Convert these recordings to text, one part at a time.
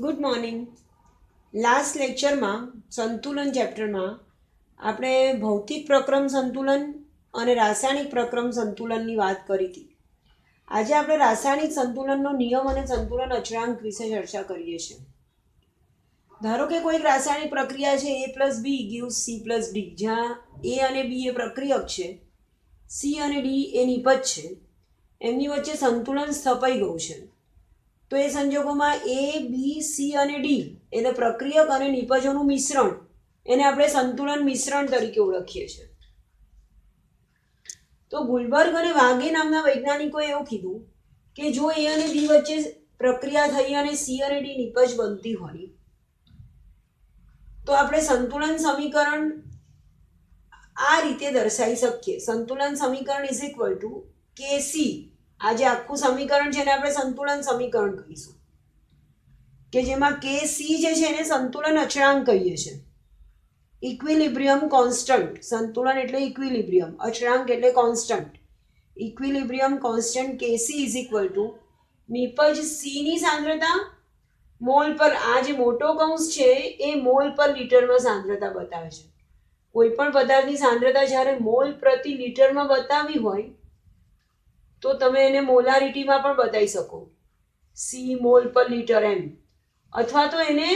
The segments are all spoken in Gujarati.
Good morning. લાસ્ટ લેક્ચરમાં સંતુલન ચેપ્ટરમાં આપણે ભૌતિક પ્રક્રમ સંતુલન અને રાસાયણિક પ્રક્રમ સંતુલનની વાત કરી હતી. આજે આપણે રાસાયણિક સંતુલનનો નિયમ અને સંતુલન અચળાંક વિશે ચર્ચા કરીએ છીએ. ધારો કે કોઈક રાસાયણિક પ્રક્રિયા છે A+B gives C+D, જ્યાં A અને B એ પ્રક્રિયક છે, C અને D એ નિપજ છે, એમની વચ્ચે સંતુલન સ્થપાઈ ગયું છે. તો એ સંજોગોમાં A, B, C અને D એટલે પ્રક્રિયક અને નિપજોનું મિશ્રણ, એને આપણે સંતુલન મિશ્રણ તરીકે ઓળખીએ છીએ. તો ગુલબર્ગ અને વાગે નામના વૈજ્ઞાનિકોએ એવું કીધું કે જો A અને B વચ્ચે પ્રક્રિયા થઈ અને C અને D નિપજ બનતી હોય તો આપણે સંતુલન સમીકરણ આ રીતે દર્શાવી શકીએ. સંતુલન સમીકરણ ઇઝ ઇક્વલ ટુ KC. આ જે આખું સમીકરણ છે એને આપણે સંતુલન સમીકરણ કહીશું, કે જેમાં KC જે છે એને સંતુલન અચળાંક કહીએ છીએ. Equilibrium constant. સંતુલન એટલે ઇક્વિલિબ્રિયમ, અચળાંક એટલે constant. Equilibrium constant KC is equal to નિપજ C ની સાંદ્રતા મોલ પર, આ જે મોટો કૌંસ છે એ મોલ પર લીટરમાં સાંદ્રતા બતાવે છે. કોઈ પણ પદાર્થની સાંદ્રતા જ્યારે મોલ પ્રતિ લીટરમાં બતાવી હોય તો તમે એને મોલારિટીમાં પણ બતાવી શકો, C મોલ પર લીટર એમ, અથવા તો એને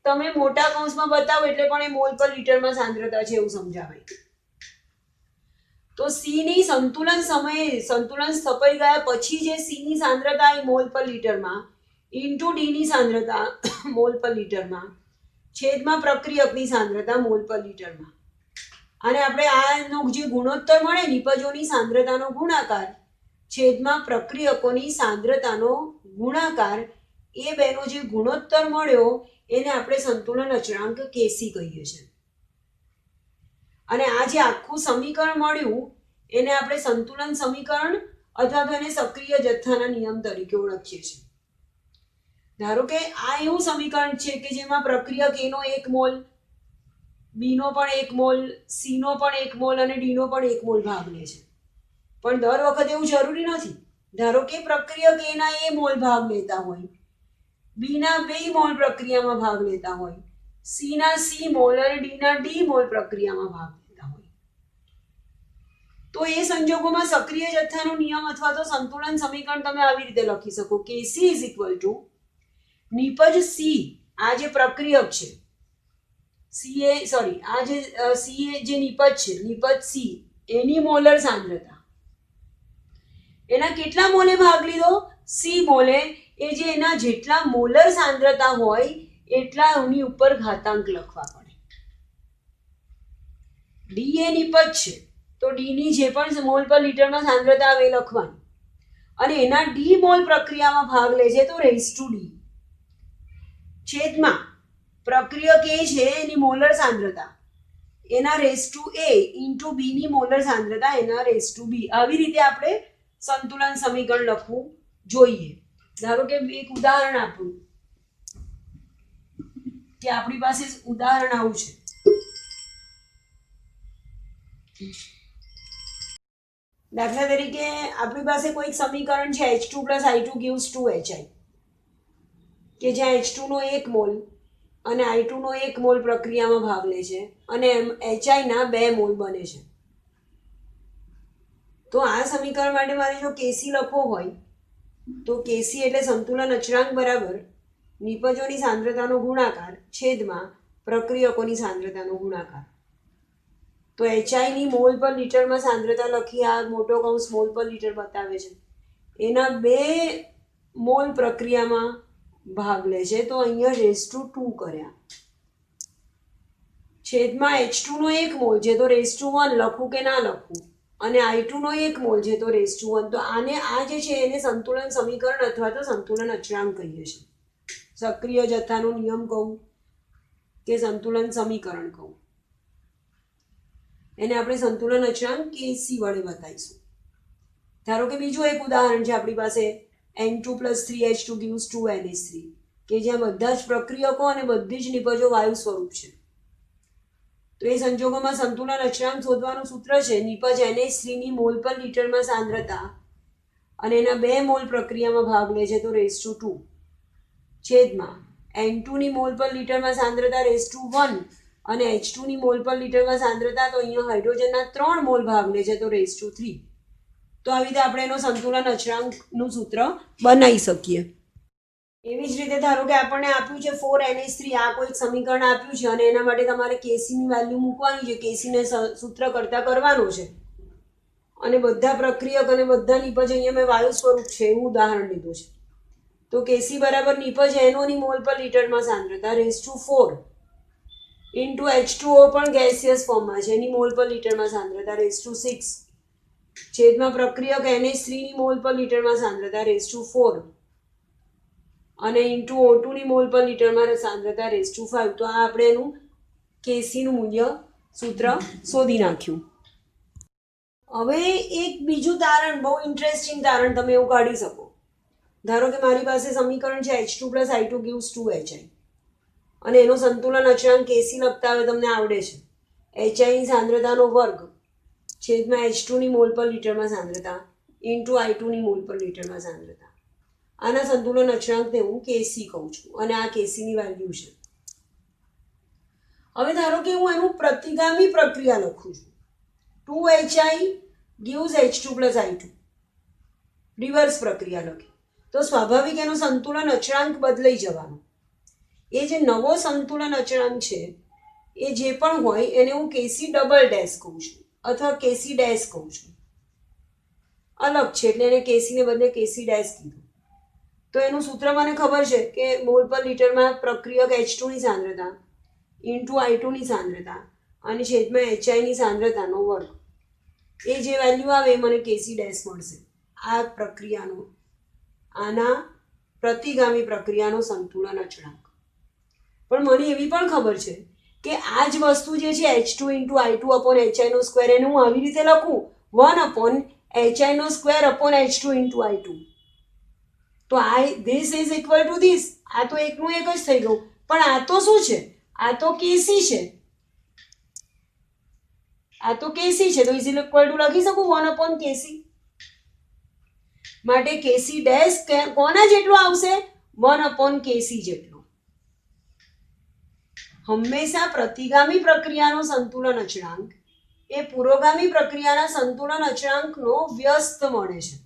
તમે મોટા કૌંસમાં બતાવો એટલે પણ એ મોલ પર લીટરમાં સાંદ્રતા છે એવું સમજાવાય. તો C ની સંતુલન સમયે સંતુલન સ્થપાઈ ગયા પછી જે C ની સાંદ્રતા એ મોલ પર લીટરમાં ઇન્ટુ D ની સાંદ્રતા મોલ પર લીટરમાં છેદમાં પ્રક્રિયકની સાંદ્રતા મોલ પર લીટરમાં, અને આપણે આનો જે ગુણોત્તર મળે નિપજોની સાંદ્રતાનો ગુણાકાર છેદમાં પ્રક્રિયકોની સાંદ્રતાનો ગુણાકાર, એ બેનો જે ગુણોત્તર મળ્યો એને આપણે સંતુલન અચળાંક KC કહીએ છીએ. અને આ જે આખું સમીકરણ મળ્યું એને આપણે સંતુલન સમીકરણ અથવા તો એને સક્રિય જથ્થાના નિયમ તરીકે ઓળખીએ છીએ. ધારો કે આ એવું સમીકરણ છે કે જેમાં પ્રક્રિયક A નો 1 મોલ, B નો પણ 1 મોલ, C નો પણ 1 મોલ અને D નો પણ 1 મોલ ભાગ લે છે. પણ દર વખતે એવું જરૂરી નથી. ધારો કે પ્રક્રિયક A ના A મોલ ભાગ લેતા હોય, B ના 2 મોલ પ્રક્રિયામાં ભાગ લેતા હોય, C ના C મોલ અને D ના D મોલ પ્રક્રિયામાં ભાગ લેતા હોય, તો એ સંજોગોમાં સક્રિય જથ્થાનો નિયમ અથવા તો સંતુલન સમીકરણ તમે આવી રીતે લખી શકો કે C ઇઝ ઇક્વલ ટુ નિપજ C, આ જે પ્રક્રિયક છે C જે નિપજ છે, નિપજ C એની મોલર સાંદ્રતા, એના કેટલા મોલે ભાગ લીધો? C Moll. એ જે એના જેટલા મોલર સાંદ્રતા હોય એટલા એની ઉપર ઘાતાંક લખવા પડે. D એ નિપજ છે તો D ની જે પણ મોલ પર લીટરમાં સાંદ્રતા આવે એ લખવાની, અને એના D મોલ પ્રક્રિયામાં ભાગ લે છે તો રેઝ ટુ D છેદમાં પ્રક્રિયક A છે એની મોલર સાંદ્રતા એના raise to A into B ની મોલર સાંદ્રતા એના રેઝ ટુ B. આવી રીતે આપણે સંતુલન સમીકરણ લખવું જોઈએ. ધારો કે એક ઉદાહરણ આપું કે આપણી પાસે ઉદાહરણ આવું છે. દાખલા તરીકે આપણી પાસે કોઈ સમીકરણ છે H2 + I2 gives 2HI, કે જ્યાં H2 નો 1 મોલ અને I2 નો 1 મોલ પ્રક્રિયામાં ભાગ લે છે અને HI ના 2 મોલ બને છે. તો આ સમીકરણ માટે મારે જો KC લખવો હોય તો KC એટલે સંતુલન અચળાંક બરાબર નિપજોની સાંદ્રતાનો ગુણાકાર છેદમાં પ્રક્રિયકોની સાંદ્રતાનો ગુણાકાર. તો HI ની મોલ પર લીટરમાં સાંદ્રતા લખી, આ મોટો કૌંસ મોલ પર લીટર બતાવે છે, એના 2 મોલ પ્રક્રિયામાં ભાગ લે છે તો અહીંયા રેઝ ટુ 2 કર્યા, છેદમાં H2 નો 1 મોલ છે તો રેઝ ટુ 1 લખું કે ના લખું, અને I2 નો 1 મોલ છે તો રેઝ ટુ 1. તો આને આ જે છે એને સંતુલન સમીકરણ અથવા તો સંતુલન અચળાંક કહીએ છીએ. સક્રિય જથ્થાનો નિયમ કહું કે સંતુલન સમીકરણ કહું, એને આપણે સંતુલન અચળાંક KC વડે બતાવીશું. ધારો કે બીજું એક ઉદાહરણ છે આપણી પાસે N2 + 3H2 gives 2NH3, કે જ્યાં બધા જ પ્રક્રિયકો અને બધી જ નિપજો વાયુ સ્વરૂપ છે. તો એ સંજોગોમાં સંતુલન અચળાંક શોધવાનું સૂત્ર છે નિપજ NH3 ની મોલ પર લીટરમાં સાંદ્રતા અને એના 2 મોલ પ્રક્રિયામાં ભાગ લે છે તો રેઝ ટુ 2 છેદમાં N2 ની મોલ પર લીટરમાં સાંદ્રતા રેઝ ટુ 1 અને H2 ની મોલ પર લીટરમાં સાંદ્રતા, તો અહીંયા હાઇડ્રોજનના 3 મોલ ભાગને છે તો રેઝ ટુ 3. તો આવી રીતે આપણે એનો સંતુલન અચળાંકનું સૂત્ર બનાવી શકીએ. એવી જ રીતે ધારો કે આપણને આપ્યું છે 4NH3, આ કોઈ સમીકરણ આપ્યું છે અને એના માટે તમારે કેસીની વેલ્યુ મૂકવાની છે, કેસીને સૂત્ર કરતા કરવાનું છે અને બધા પ્રક્રિયક અને બધા નિપજ અહીંયા મેં વાયુ સ્વરૂપ છે એવું ઉદાહરણ લીધું છે. તો કેસી બરાબર નિપજ NO ની મોલ પર લીટરમાં સાંદ્રતા રેઝ ટુ 4 ઇન્ટુ H2O પણ ગેસિયસ ફોર્મમાં છે, એની મોલ પર લીટરમાં સાંદ્રતા રેઝ ટુ 6 છેદમાં પ્રક્રિયક NH3 ની મોલ પર લીટરમાં સાંદ્રતા રેઝ ટુ 4 અને ઇન્ટુ O2 ની મોલ પર લીટરમાં સાંદ્રતા રેઝ ટુ 5. તો આ આપણે એનું કેસીનું મૂલ્ય સૂત્ર શોધી નાખ્યું. હવે એક બીજું તારણ, બહુ ઇન્ટરેસ્ટિંગ તારણ તમે એવું કાઢી શકો. ધારો કે મારી પાસે સમીકરણ છે H2 + I2 gives 2HI અને એનો સંતુલન અચળાંક કેસી લખતા હવે તમને આવડે છે. HI ની સાંદ્રતાનો વર્ગ છેદમાં H2 ની મોલ પર લીટરમાં સાંદ્રતા ઇન્ટુ I2 ની મોલ પર લીટરમાં સાંદ્રતા. આના સંતુલન અચળાંકને હું કેસી કહું છું અને આ કેસીની વેલ્યુ છે. હવે ધારો કે હું એનું પ્રતિગામી પ્રક્રિયા લખું છું. 2HI gives H2 + I2, reverse પ્રક્રિયા લખી તો સ્વાભાવિક એનો સંતુલન અચળાંક બદલાઈ જવાનો. એ જે નવો સંતુલન અચળાંક છે એ જે પણ હોય એને હું કેસી ડબલ ડેશ કહું છું અથવા કેસી ડેશ કહું છું. અલગ છે એટલે એને કેસીને બદલે કેસી ડેશ કીધું. તો એનું સૂત્ર મને ખબર છે કે મોલ પર લીટરમાં પ્રક્રિયક H2 ની સાંદ્રતા ઇન્ટુ I2 ની સાંદ્રતા અને છેદમાં HI ની સાંદ્રતાનો વર્ગ. એ જે વેલ્યુ આવે એ મને કેસી ડેશ મળશે. આ પ્રક્રિયાનો, આના પ્રતિગામી પ્રક્રિયાનો સંતુલન અચળાંક. પણ મને એવી પણ ખબર છે કે આ જ વસ્તુ જે છે H2 into I2 upon HI નો સ્ક્વેર, એને હું આવી રીતે લખું 1 અપોન HI નો square upon H2 into I2. તો this is equal to this. આ તો એકનું એક જ થઈ ગયું. પણ આ તો શું છે? આ તો કેસી છે. આ તો કેસી છે તો ઇઝ ઇક્વલ ટુ લખી શકું 1 અપોન કેસી. માટે કેસી ડેશ કોના જેટલો આવશે? 1 અપોન કેસી જેટલો. હંમેશા પ્રતિગામી પ્રક્રિયાનો સંતુલન અચળાંક એ પુરોગામી પ્રક્રિયાના સંતુલન અચળાંકનો વ્યસ્ત મળે છે.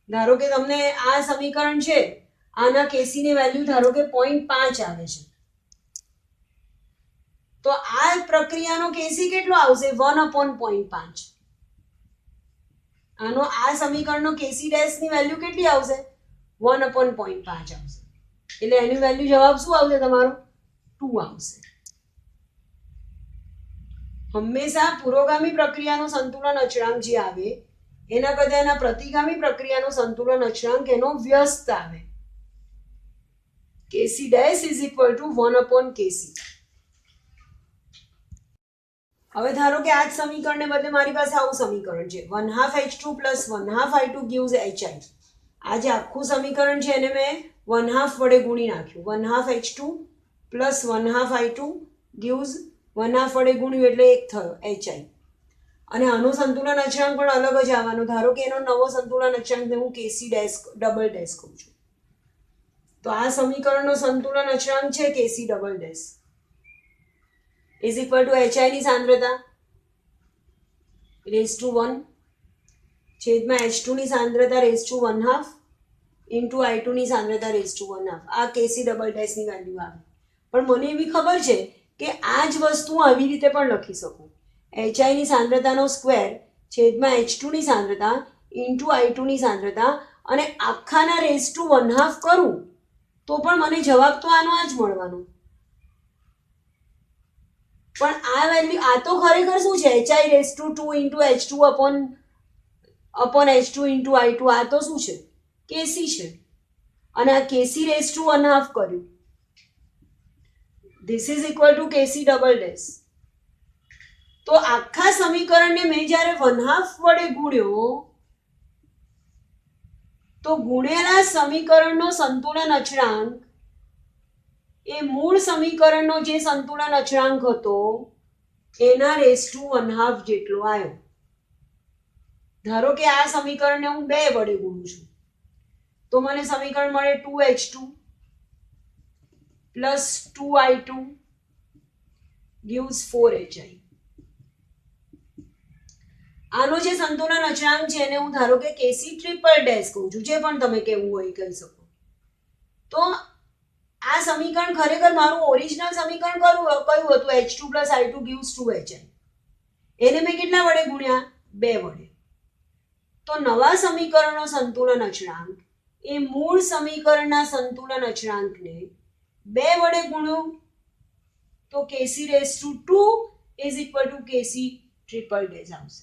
ધારો કે તમને આ સમીકરણ છે, આના કેસીની વેલ્યુ ધારો કે 0.5 આવે છે, તો આ પ્રક્રિયાનો કેસી કેટલો આવશે? 1 અપોન 0.5. આનો આ સમીકરણનો કેસી ડેશ ની વેલ્યુ કેટલી આવશે? 1 અપોન 0.5 આવશે. એટલે એની વેલ્યુ જવાબ શું આવશે તમારો? 2 આવશે. હંમેશા પુરોગામી પ્રક્રિયાનો સંતુલન અચળાંક જે આવે એના કરતા એના પ્રતિગામી પ્રક્રિયાનો સંતુલન અચળાંક એનો વ્યસ્ત આવે. KC dash is equal to 1 upon KC. હવે ધારો કે આ જ સમીકરણને બદલે મારી પાસે આવું સમીકરણ છે 1/2 H2 + 1/2 I2 gives HI. આ જે આખું સમીકરણ છે એને મેં 1/2 વડે ગુણી નાખ્યું. 1/2 H2 + 1/2 I2 gives 1/2 વડે ગુણ્યું એટલે 1 થયો HI. અને આનો સંતુલન અચળાંક પણ અલગ જ આવવાનો. ધારો કે એનો નવો સંતુલન અચળાંકને હું કેસી ડેશ ડબલ ડેશ કહું છું. તો આ સમીકરણનો સંતુલન અચળાંક છે KC double dash is equal to HI ની સાંદ્રતા રેઝ ટુ 1 છેદમાં H2 ની સાંદ્રતા રેઝ ટુ 1/2 ઇન્ટુ I2 ની સાંદ્રતા રેઝ ટુ 1/2. આ કેસી ડબલ ડેશની વેલ્યુ આવે. પણ મને એવી ખબર છે કે આ જ વસ્તુ આવી રીતે પણ લખી શકું. HI ની સાંદ્રતાનો સ્ક્વેર છેદમાં H2 ની સાંદ્રતા ઇન્ટુ I2 ની સાંદ્રતા અને આખાના રેઝ ટુ 1/2 કરું તો પણ મને જવાબ તો આનો આ જ મળવાનો. પણ આ વેલ્યુ, આ તો ખરેખર શું છે? HI raise to 2 into H2 upon H2 into I2. આ તો શું છે? કેસી છે. અને આ કેસી રેઝ ટુ 1/2 કર્યું. This is equal two KC double dash. તો આખા સમીકરણને મેં જ્યારે 1/2 વડે ગુણ્યો તો ગુણેલા સમીકરણનો સંતુલન અચળાંક એ મૂળ સમીકરણનો જે સંતુલન અચળાંક હતો એના રેઝ ટુ 1/2 જેટલો આવ્યો. ધારો કે આ સમીકરણને હું 2 વડે ગુણું છું તો મને સમીકરણ મળે 2H2 plus 2I2 gives 4HI. આનો જે સંતુલન અચળાંક છે એને હું ધારો કે KC ટ્રિપલ ડેશ કહું છું, જે પણ તમે કહેવું હોય એ કહી શકો. તો આ સમીકરણ ખરેખર મારું ઓરિજિનલ સમીકરણ કયું હતું? H2 plus I2 gives 2HI. એને મેં કેટલા વડે ગુણ્યા? 2 વડે. તો નવા સમીકરણનો સંતુલન અચળાંક એ મૂળ સમીકરણના સંતુલન અચળાંકને 2 વડે ગુણ્યો તો KC raised to 2 is equal to KC triple dash આવશે.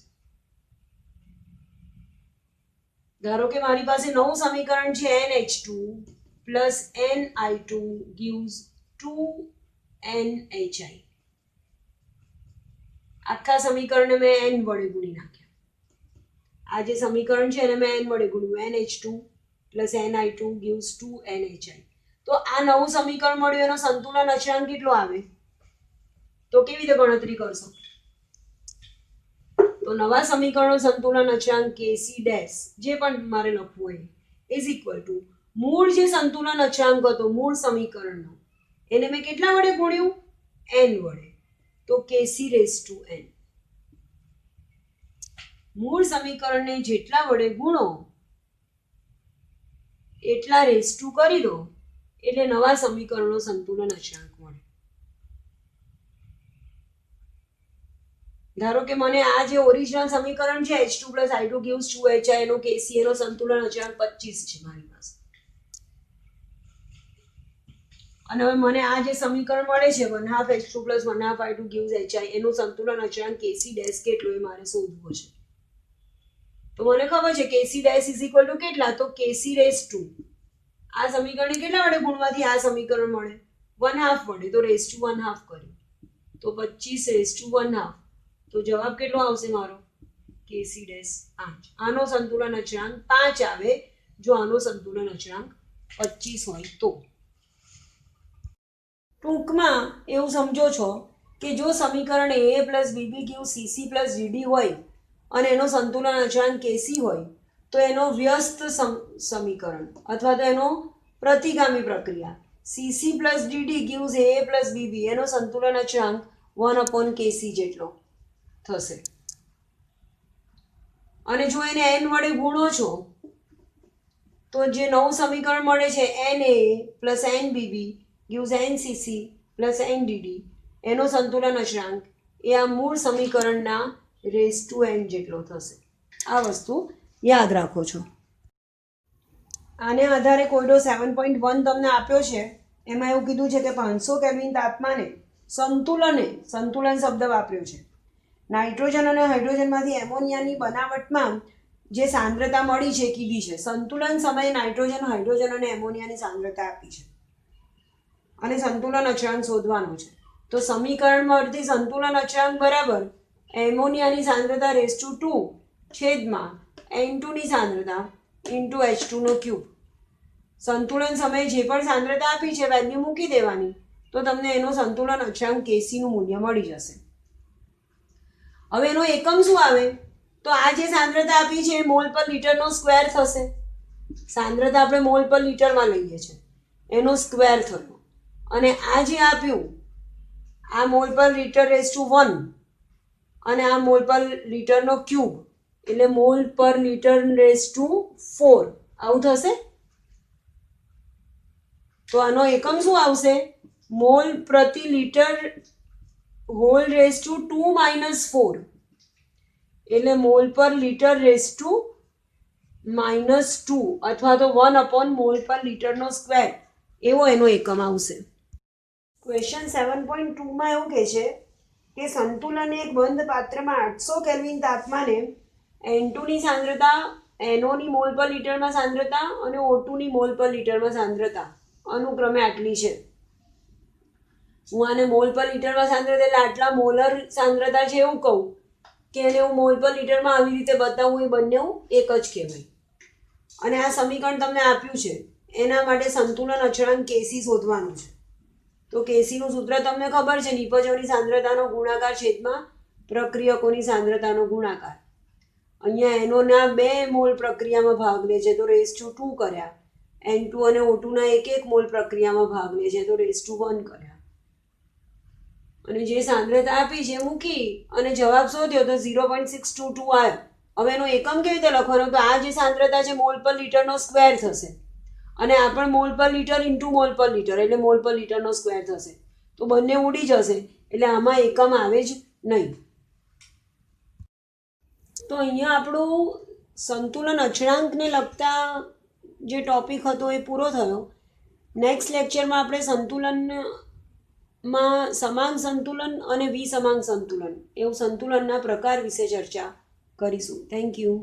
ધારો કે મારી પાસે નવું સમીકરણ છે NH2 plus NI2 gives 2NHI. આખા સમીકરણને મેં n વડે ગુણી નાખ્યા. આ જે સમીકરણ છે એને મેં n વડે ગુણ્યું. NH2 plus NI2 gives 2NHI. તો આ નવું સમીકરણ મળ્યું, એનો સંતુલન અચળાંક કેટલો આવે? તો કેવી રીતે ગણતરી કરશો? તો નવા સમીકરણનો સંતુલન અચળાંક KC ડેશ જે પણ મારે લખવું હોય ઇઝ ઇક્વલ ટુ મૂળ જે સંતુલન અચળાંક હતો મૂળ સમીકરણનો એને મેં કેટલા વડે ગુણ્યું? n વડે. તો KC રેઝ ટુ n. મૂળ સમીકરણને જેટલા વડે ગુણો એટલા રેઝ ટુ કરી દો એટલે નવા સમીકરણનો સંતુલન અચળાંક મળે. ધારો કે મને આ જે ઓરિજિનલ સમીકરણ છે H2 plus I2 gives 2HI એનો KC એનો સંતુલન અચળાંક 25 છે મારી પાસે. અને હવે મને આ જે સમીકરણ મળે છે 1/2 H2 plus 1/2 I2 gives HI એનું સંતુલન અચળાંક KC ડેશ કેટલો એ મારે શોધવો છે. તો મને ખબર છે KC dash is equal two કેટલા? તો KC રેઝ ટુ આ સમીકરણને કેટલા વડે ગુણવાથી આ સમીકરણ મળે? 1/2 વડે. તો રેઝ ટુ 1/2 કર્યું તો 25 રેઝ ટુ 1/2. તો જવાબ કેટલો આવશે મારો? KC dash 5. આનો સંતુલન અચળાંક 5 આવે જો આનો સંતુલન અચળાંક 25 હોય તો. ટૂંકમાં એવું સમજો છો કે જો સમીકરણ AA plus BB gives CC plus DD હોય અને એનો સંતુલન અચળાંક KC હોય તો એનો વ્યસ્ત સમીકરણ અથવા તો એનો પ્રતિગામી પ્રક્રિયા CC plus DD gives AA plus BB એનો સંતુલન અચળાંક 1/KC જેટલો થશે. અને જો એને n વડે ગુણો છો તો જે નવું સમીકરણ મળે છે NA plus NBB gives NCC plus NDD એનો સંતુલન અચળાંક એ આ મૂળ સમીકરણના રેઝ ટુ n જેટલો થશે. આ વસ્તુ યાદ રાખો છો. આને આધારે કોયડો 7.1 તમને આપ્યો છે. એમાં એવું કીધું છે કે 500 કેલ્વિન તાપમાને સંતુલન શબ્દ વાપર્યો છે. નાઇટ્રોજન અને હાઇડ્રોજનમાંથી એમોનિયાની બનાવટમાં જે સાંદ્રતા મળી છે કીધી છે. સંતુલન સમયે નાઇટ્રોજન, હાઇડ્રોજન અને એમોનિયાની સાંદ્રતા આપી છે અને સંતુલન અચળાંક શોધવાનો છે. તો સમીકરણમાં મળતી સંતુલન અચળાંક બરાબર એમોનિયાની સાંદ્રતા રેઝ ટુ 2 છેદમાં N2 ની સાંદ્રતા ઇન્ટુ H2 નો ક્યુબ. સંતુલન સમયે જે પણ સાંદ્રતા આપી છે વેલ્યુ મૂકી દેવાની તો તમને એનો સંતુલન અચળાંક KC નું મૂલ્ય મળી જશે. હવે એનો એકમ શું આવે? તો આ જે સાંદ્રતા આપી છે એ મોલ પર લીટરનો સ્ક્વેર થશે. સાંદ્રતા આપણે મોલ પર લીટરમાં લઈએ છીએ એનો સ્ક્વેર થયો. અને આ જે આપ્યું આ મોલ પર લીટર રેઝ ટુ 1 અને આ મોલ પર લીટરનો ક્યુબ એટલે મોલ પર લીટર રેઝ ટુ 4 આવું થશે. તો આનો એકમ શું આવશે? મોલ પ્રતિ લીટર હોલ રેઝ ટુ 2 - 4 એટલે મોલ પર લીટર રેઝ ટુ -2 અથવા તો 1 મોલ પર લીટરનો સ્ક્વેર એવો એનો એકમ આવશે. ક્વેશ્ચન 7.2 માં એવું કહે છે કે સંતુલન એક બંધ પાત્રમાં 800 કેલ્વિન તાપમાને N2 ની સાંદ્રતા, NO ની મોલ પર લીટરમાં સાંદ્રતા અને O2 ની મોલ પર લીટરમાં સાંદ્રતા અનુક્રમે આટલી છે. હું આને મોલ પર લીટરમાં સાંદ્રતા એટલે આટલા મોલર સાંદ્રતા છે એવું કહું કે એને હું મોલ પર લીટરમાં આવી રીતે બતાવું એ બંને એક જ કહેવાય. અને આ સમીકરણ તમને આપ્યું છે એના માટે સંતુલન અચળાંક KC શોધવાનું છે. તો KC નું સૂત્ર તમને ખબર છે, નિપજોની સાંદ્રતાનો ગુણાકાર છેદમાં પ્રક્રિયકોની સાંદ્રતાનો ગુણાકાર. અહીંયા એનોના 2 મોલ પ્રક્રિયામાં ભાગ લે છે તો રેઝ ટુ 2 કર્યા N2 અને O2ના 1 મોલ પ્રક્રિયામાં ભાગ લે છે તો raise-to-1 કર્યા અને જે સાંદ્રતા આપી છે મૂકી અને જવાબ શોધ્યો તો 0.622 આવ્યો. હવે એનો એકમ કેવી રીતે લખવાનો? તો આ જે સાંદ્રતા છે મોલ પર લીટરનો સ્ક્વેર થશે અને આ પણ મોલ પર લીટર ઇન્ટુ મોલ પર લીટર એટલે મોલ પર લીટરનો સ્ક્વેર થશે તો બંને ઉડી જશે એટલે આમાં એકમ આવે જ નહીં. તો અહીંયા આપણું સંતુલન અચળાંકને લગતા જે ટોપિક હતો એ પૂરો થયો. નેક્સ્ટ લેક્ચરમાં આપણે સંતુલનમાં સમાન સંતુલન અને વિસમાન સંતુલન એવું સંતુલનના પ્રકાર વિશે ચર્ચા કરીશું. Thank you.